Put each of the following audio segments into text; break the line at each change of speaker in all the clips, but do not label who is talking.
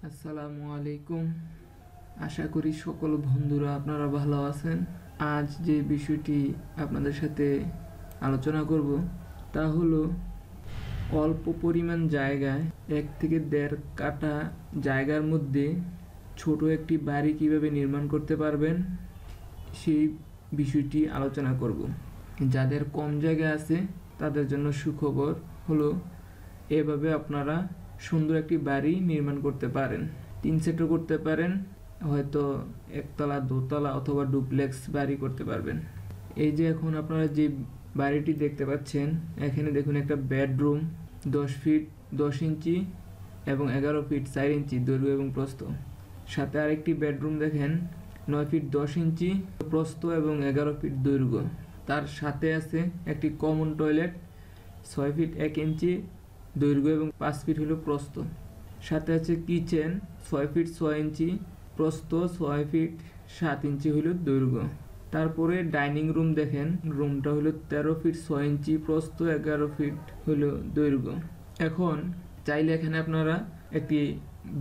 আসসালামু আলাইকুম। আশা করি সকল বন্ধুরা আপনারা ভালো আছেন। আজ যে বিষয়টি আপনাদের সাথে আলোচনা করব তা হলো অল্প পরিমাণ জায়গায় 1 থেকে 1.5 কাঠা জায়গার মধ্যে ছোট একটি বাড়ি কিভাবে নির্মাণ করতে পারবেন সেই বিষয়টি আলোচনা করব। যাদের কম জায়গা আছে তাদের জন্য সুখবর হলো এভাবে আপনারা সুন্দর একটি বাড়ি নির্মাণ করতে পারেন। 3 সেটও করতে পারেন, হয়তো একতলা, দোতলা অথবা ডুপ্লেক্স বাড়ি করতে পারবেন। এই যে এখন আপনারা যে বাড়িটি দেখতে পাচ্ছেন, এখানে দেখুন একটা বেডরুম 10 ফিট 10 ইঞ্চি এবং 11 ফিট 4 ইঞ্চি দৈর্ঘ্য এবং প্রস্থ। সাথে আরেকটি বেডরুম দেখেন 9 ফিট 10 ইঞ্চি প্রস্থ এবং 11 ফিট দৈর্ঘ্য। তার সাথে আছে একটি কমন টয়লেট 6 ফিট 1 ইঞ্চি দৈর্ঘ্য এবং 5 ফিট হলো প্রস্থ। সাথে আছে কিচেন 6 ফিট 6 ইঞ্চি প্রস্থ, 6 ফিট 7 ইঞ্চি হলো দৈর্ঘ্য। তারপরে ডাইনিং রুম দেখেন, রুমটা হলো 13 ফিট 6 ইঞ্চি প্রস্থ, 11 ফিট হলো দৈর্ঘ্য। এখন চাইলে এখানে আপনারা একটি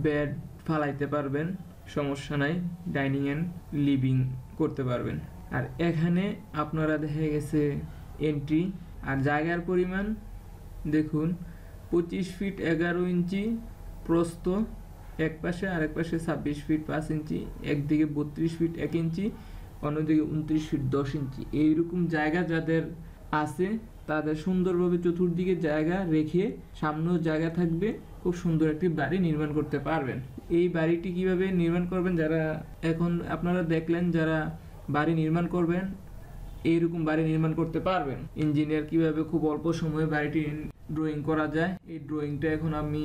বেড ফালাইতে পারবেন, সমস্যা নাই, ডাইনিং এন্ড লিভিং করতে পারবেন। আর এখানে আপনারা দেখা গেছে এন্ট্রি আর জায়গার পরিমাণ দেখুন 25 ফিট 11 ইঞ্চি প্রস্থ এক পাশে, আরেক পাশে 26 ফিট 5 ইঞ্চি, একদিকে 32 ফিট 1 ইঞ্চি, অন্যদিকে 29 ফিট 10 ইঞ্চি। এইরকম জায়গা যাদের আছে তাদের সুন্দরভাবে চতুর্দিকে জায়গা রেখে সামনেও জায়গা থাকবে, খুব সুন্দর একটি বাড়ি নির্মাণ করতে পারবেন। এই বাড়িটি কিভাবে নির্মাণ করবেন, যারা এখন আপনারা দেখলেন যারা বাড়ি নির্মাণ করবেন এইরকম বাড়ি নির্মাণ করতে পারবেন। ইঞ্জিনিয়ার কিভাবে খুব অল্প সময়ে বাড়িটি ড্রয়িং করা যায়, এই ড্রয়িংটা এখন আমি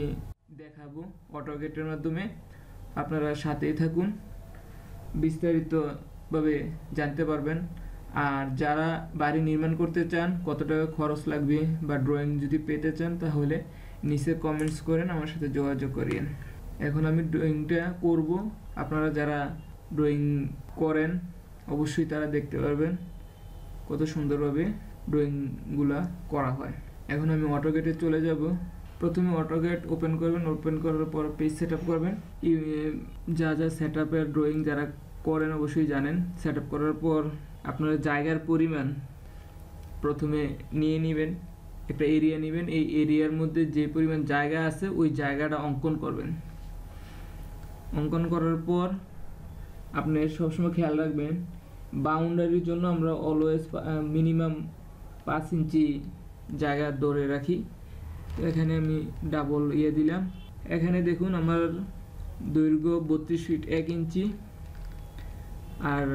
দেখাবো অটোক্যাডের মাধ্যমে। আপনারা সাথেই থাকুন, বিস্তারিতভাবে জানতে পারবেন। আর যারা বাড়ি নির্মাণ করতে চান, কত টাকা খরচ লাগবে বা ড্রয়িং যদি পেতে চান, তাহলে নিচে কমেন্টস করেন, আমার সাথে যোগাযোগ করিয়েন। এখন আমি ড্রয়িংটা করব, আপনারা যারা ড্রয়িং করেন অবশ্যই তারা দেখতে পারবেন কত সুন্দরভাবে ড্রয়িংগুলা করা হয়। এখন আমি অটোক্যাডে চলে যাব। প্রথমে অটোক্যাড ওপেন করবেন, ওপেন করার পর পেজ সেট আপ করবেন। যা যা সেট আপের ড্রয়িং যারা করেন অবশ্যই জানেন। সেট আপ করার পর আপনারা জায়গার পরিমাণ প্রথমে নিয়ে নেবেন, একটা এরিয়া নেবেন। এই এরিয়ার মধ্যে যে পরিমাণ জায়গা আছে ওই জায়গাটা অঙ্কন করবেন। অঙ্কন করার পর আপনি সবসময় খেয়াল রাখবেন বাউন্ডারির জন্য আমরা অলওয়েজ মিনিমাম 5 ইঞ্চি জায়গা ধরে রাখি। এখানে আমি ডাবল দিলাম। এখানে দেখুন আমার দৈর্ঘ্য 32 ফিট 1 ইঞ্চি আর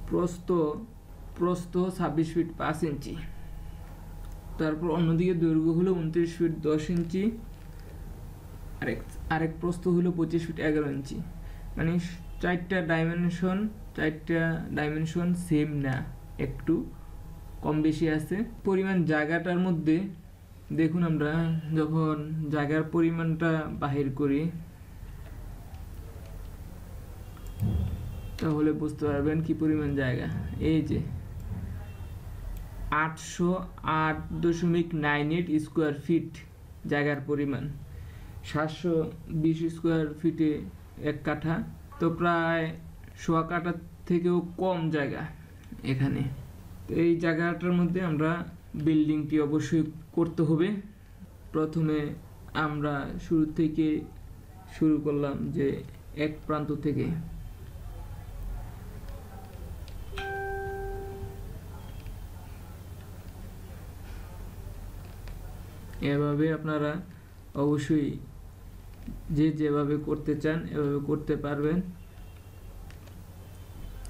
প্রস্থ 26 ফিট 5 ইঞ্চি। তারপর অন্যদিকে দৈর্ঘ্য হলো 29 ফিট 10 ইঞ্চি, আরেক প্রস্থ হলো 25 ফিট 11 ইঞ্চি। মানে চারটা ডাইমেনশন সেম না, একটু কম বেশি আছে। পরিমাণ জায়গাটার মধ্যে দেখুন, আমরা যখন জায়গার পরিমাণটা বাহির করি তাহলে বুঝতে পারবেন কি পরিমাণ জায়গা। এই যে 808.98 স্কোয়ার ফিট জায়গার পরিমাণ, 720 স্কোয়ার ফিটে 1 কাঠা, তো প্রায় 1.25 কাঠা থেকেও কম জায়গা এখানে। তো এই জায়গাটার মধ্যে আমরা বিল্ডিংটি অবশ্যই করতে হবে। প্রথমে আমরা শুরু করলাম যে এক প্রান্ত থেকে। এভাবে আপনারা অবশ্যই যেভাবে করতে চান এভাবে করতে পারবেন।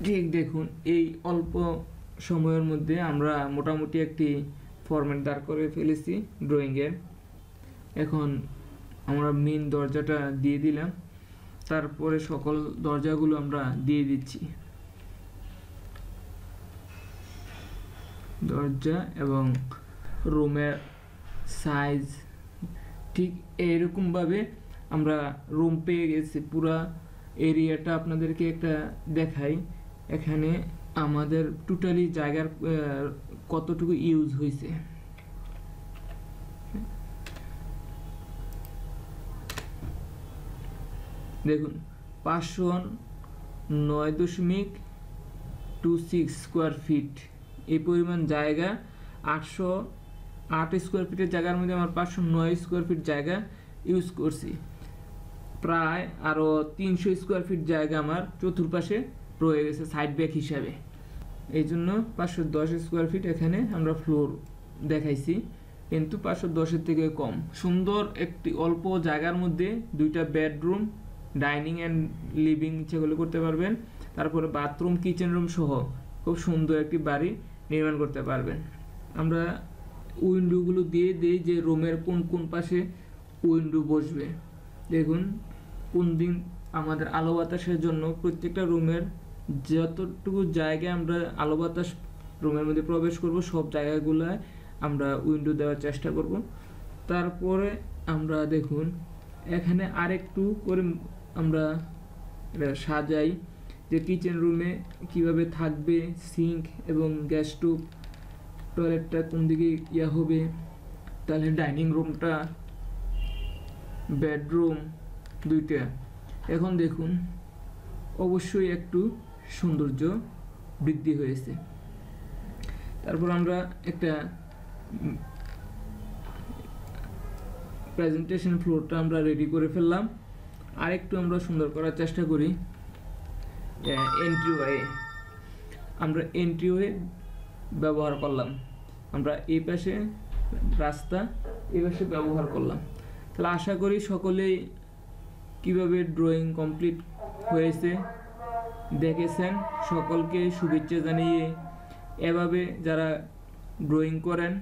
ঠিক দেখুন, এই অল্প সময়ের মধ্যে আমরা মোটামুটি একটি ফরম্যাট দাঁড় করে ফেলেছি ড্রয়িংয়ের। এখন আমরা মেইন দরজাটা দিয়ে দিলাম, তারপরে সকল দরজাগুলো আমরা দিয়ে দিচ্ছি। দরজা এবং রুমের সাইজ ঠিক এরকমভাবে আমরা রুম পেয়ে গেছি। পুরা এরিয়াটা আপনাদেরকে একটা দেখাই। এখানে আমাদের টোটালি জায়গার কতটুকু ইউজ হয়েছে। দেখুন 509.26 স্কোয়ার ফিট, এই পরিমাণ জায়গা। 808 স্কোয়ার ফিটের জায়গার মধ্যে আমার 509 স্কোয়ার ফিট জায়গা ইউজ করছি। প্রায় আরও 300 স্কোয়ার ফিট জায়গা আমার চতুর্পাশে রয়ে গেছে সাইড ব্যাক হিসাবে। এই জন্য 510 স্কোয়ার ফিট এখানে আমরা ফ্লোর দেখাইছি, কিন্তু 510-এর থেকে কম। সুন্দর একটি অল্প জায়গার মধ্যে 2টা বেডরুম, ডাইনিং অ্যান্ড লিভিং সেগুলো করতে পারবেন। তারপরে বাথরুম, কিচেন রুম সহ খুব সুন্দর একটি বাড়ি নির্মাণ করতে পারবেন। আমরা উইন্ডোগুলো দিয়ে দিই যে রুমের কোন কোন পাশে উইন্ডো বসবে। দেখুন কোন দিন আমাদের আলো বাতাসের জন্য প্রত্যেকটা রুমের যতটুকু জায়গায় আমরা আলো বাতাস রুমের মধ্যে প্রবেশ করব সব জায়গাগুলোয় আমরা উইন্ডো দেওয়ার চেষ্টা করব। তারপরে আমরা দেখুন এখানে আরেকটু করে আমরা এটা সাজাই যে কিচেন রুমে কিভাবে থাকবে, সিঙ্ক এবং গ্যাস স্টোভ, টয়লেটটা কোন দিকে হবে, তাহলে ডাইনিং রুমটা, বেডরুম 2টা। এখন দেখুন অবশ্যই একটু সৌন্দর্য বৃদ্ধি হয়েছে। তারপর আমরা একটা প্রেজেন্টেশন ফ্লোরটা আমরা রেডি করে ফেললাম। আরেকটু আমরা সুন্দর করার চেষ্টা করি। এন্ট্রিওয়ে, আমরা এন্ট্রিওয়ে ব্যবহার করলাম, আমরা এই পাশে রাস্তা, এই পাশে ব্যবহার করলাম। তাহলে আশা করি সকলেই কিভাবে ড্রয়িং কমপ্লিট হয়েছে দেখেছেন। সকলকে শুভেচ্ছা জানিয়ে এভাবে যারা ড্রয়িং করেন,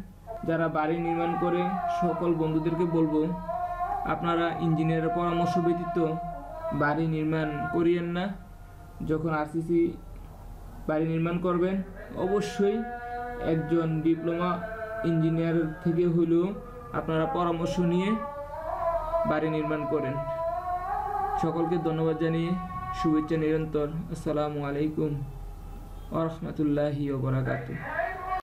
যারা বাড়ি নির্মাণ করে, সকল বন্ধুদেরকে বলবো আপনারা ইঞ্জিনিয়ারের পরামর্শ ব্যতীত বাড়ি নির্মাণ করিয়েন না। যখন আরসিসি বাড়ি নির্মাণ করবেন অবশ্যই একজন ডিপ্লোমা ইঞ্জিনিয়ার থেকে হলেও আপনারা পরামর্শ নিয়ে বাড়ি নির্মাণ করেন। সকলকে ধন্যবাদ জানিয়ে শুভেচ্ছা নিরন্তর। আসসালামু আলাইকুম ওয়া রাহমাতুল্লাহি ওয়া বারাকাতুহু।